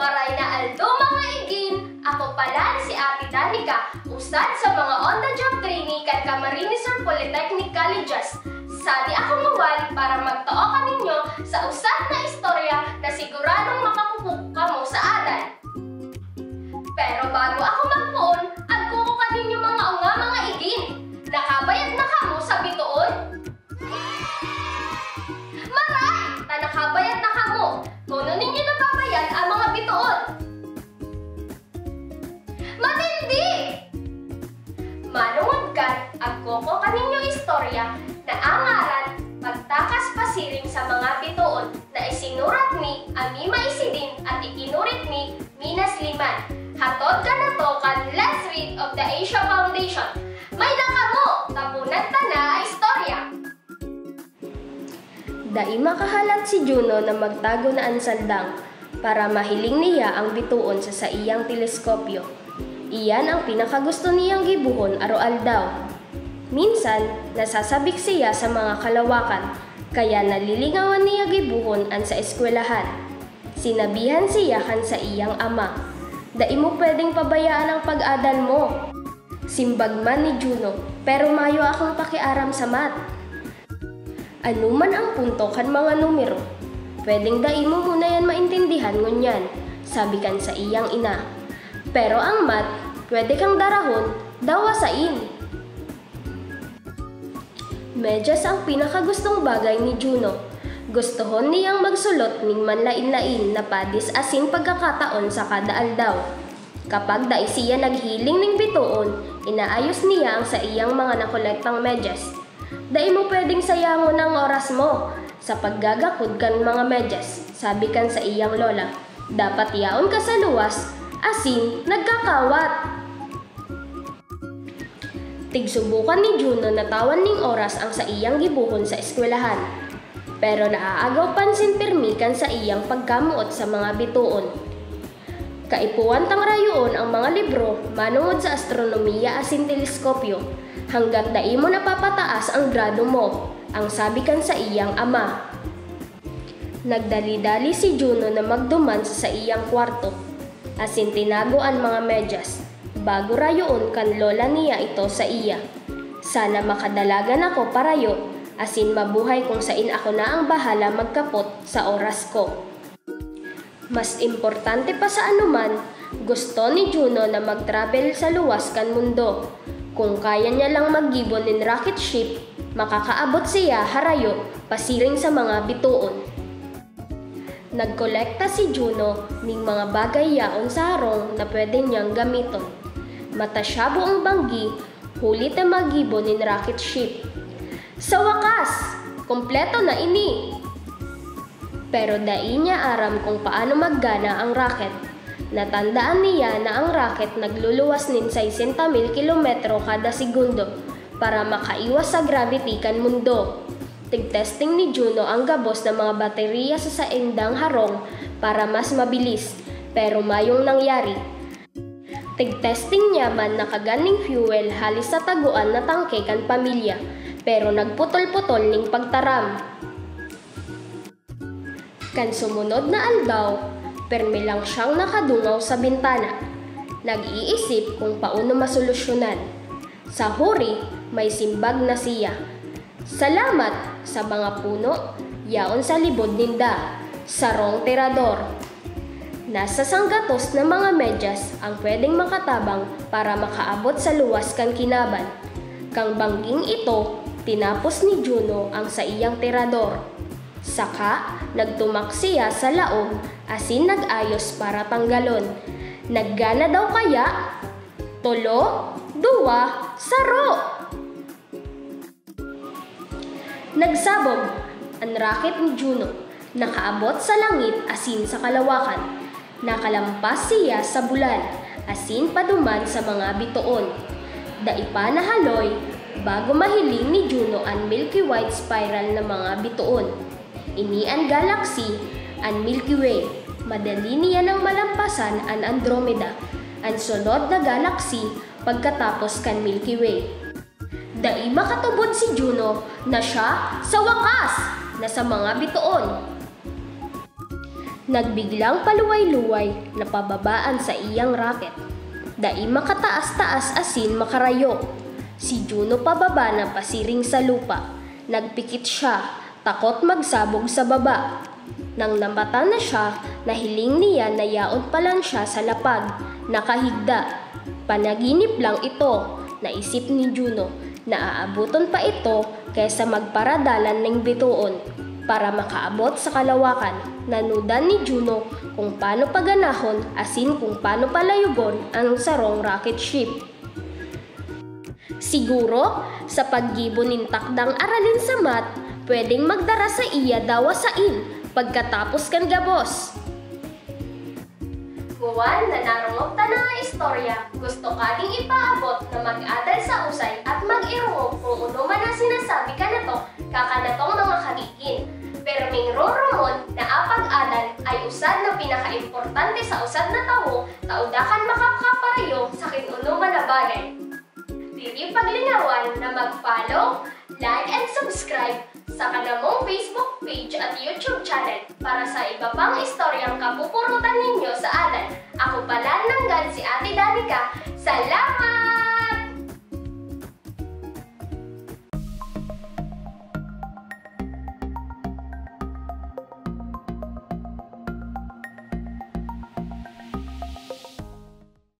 Maray na aldo mga igin, ako pala si Ate Danica, usad sa mga on-the-job training kan Camarines Sur Polytechnic Colleges. Sadi ako mawali para magtao kaninyo sa usad na istorya na siguradong makakupok kamo sa adan. Pero bago ako magpuon, agkuko kaninyo mga unga mga igin. Nakabayad na kamo sa bituon? Maray! Nakabayad na kamo. Kuno ninyo nababayad ang mga bituon. Matindi! Manungod kan, agkuko kaninyo istorya na angaran pagtakas pasiring sa mga bituon na isinurat ni Amima Isidin at ikinurit ni Minas Liman. Hatod ka na to kan Let's Read of the Asia Foundation. May nakamo, tapunan ta na istorya. Dai makahalat si Juno na magtago na ang sandang para mahiling niya ang bituon sa iyang teleskopyo. Iyan ang pinakagusto niyang gibuhon aroal daw. Minsan, nasasabik siya sa mga kalawakan, kaya nalilingawan niya gibuhon an sa eskwelahan. Sinabihan siya kan sa iyang ama, "Dai mo pwedeng pabayaan ang pag-adan mo." Simbag man ni Juno, "Pero mayo akong pakiaram sa math." Anuman ang punto kan mga numero, pwedeng dai mo muna yan maintindihan ngunyan, sabi kan sa iyang ina. Pero ang math, pwede kang darahon, dawasain. Medyas ang pinakagustong bagay ni Juno. Gustuhon niyang magsulot ning manlain-lain na padis asin pagkakataon sa kada aldaw. Kapag dai siya naghiling ning bituon, inaayos niya ang sa iyang mga nakolektang medyas. Dai mo pwedeng sayangon ang oras mo sa paggagakod kan mga medyas, sabi kan sa iyang lola. Dapat yaon ka sa luwas, asin nagkakawat. Tigsubukan ni Juno na tawan ning oras ang sa iyang gibuhon sa eskwelahan. Pero naaagaw pansin pirmikan sa iyang pagkamuot sa mga bituon. Kaipuan tang rayoon ang mga libro manungod sa astronomiya asin teleskopyo hanggang dai mo napapataas ang grado mo, ang sabi kan sa iyang ama. Nagdali-dali si Juno na magduman sa iyang kwarto, asin tinago ang mga medyas. Bago rayoon kan lola niya ito sa iya. Sana makadalagan ako parayo, asin mabuhay kung sain ako na ang bahala magkapot sa oras ko. Mas importante pa sa anuman, gusto ni Juno na mag-travel sa luwas kan mundo. Kung kaya niya lang maggibon ng rocket ship, makakaabot siya harayo pasiring sa mga bituon. Nagkolekta si Juno ning mga bagay yaon sa harong na pwede niyang gamiton. Matasyabo ang banggi, huli ta maggibon ng rocket ship. Sa wakas, kompleto na ini! Pero dai niya aram kung paano maggana ang rocket. Natandaan niya na ang rocket nagluluwas nin 60,000 kilometro kada segundo para makaiwas sa gravity kan mundo. Tig-testing ni Juno ang gabos ng mga baterya sa saindang harong para mas mabilis, pero mayong nangyari. Tig-testing niya man nakaganing fuel halis sa taguan na tangke kan pamilya, pero nagputol-putol ning pagtaram. Kan sumunod na aldaw, permi lang siyang nakadungaw sa bintana. Nag-iisip kung paano masolusyonan. Sa huri, may simbag na siya. Salamat sa mga puno, yaon sa libod ninda, sarong tirador. Nasa sanggatos ng mga medyas ang pwedeng makatabang para makaabot sa luwas kan kinaban. Kang bangging ito, tinapos ni Juno ang sa iyang tirador. Saka, nagtumak siya sa laog, asin nag-ayos para tanggalon. Naggana daw kaya? Tulo, duwa, saro! Nagsabog ang rocket ni Juno. Nakaabot sa langit asin sa kalawakan. Nakalampas siya sa bulan, asin paduman sa mga bituon. Daipa na haloy, bago mahiling ni Juno ang Milky White spiral na mga bituon. Ini ang galaxy, ang Milky Way. Madali niya nang malampasan ang Andromeda, ang sunod na galaxy pagkatapos kan Milky Way. Dai makatubod si Juno na siya sa wakas na sa mga bituon. Nagbiglang paluway-luway na pababaan sa iyang raket. Dai makataas-taas asin makarayo. Si Juno pababa na pasiring sa lupa. Nagpikit siya, takot magsabog sa baba. Nang namata na siya, nahiling niya na yaon pa lang siya sa lapag, nakahigda. Panaginip lang ito, naisip ni Juno, na aabuton pa ito kaysa magparadalan ng bituon. Para makaabot sa kalawakan, nanudan ni Juno kung paano paganahon asin kung paano palayugon ang sarong rocket ship. Siguro, sa paggibo nin takdang aralin sa mat, pwedeng magdara sa iya dawasain pagkatapos kan gabos. Buwan na narungog ta na istorya, gusto ka ding ipaabot na mag-adal sa usay at mag-irungog kung uno man ang sinasabi ka na to, kakanatong mga kagigin. Pero ming rumon na apag-adal ay usad na pinaka-importante sa usad na tao, taudakan makakaparayo sa kinuno man na bagay. Dili paglingawan na mag-follow, like and subscribe sa kanamong Facebook page at YouTube channel para sa iba pang istoryang kapupurutan ninyo sa adal. Ako pala nanggad si Ate Danica. Salamat!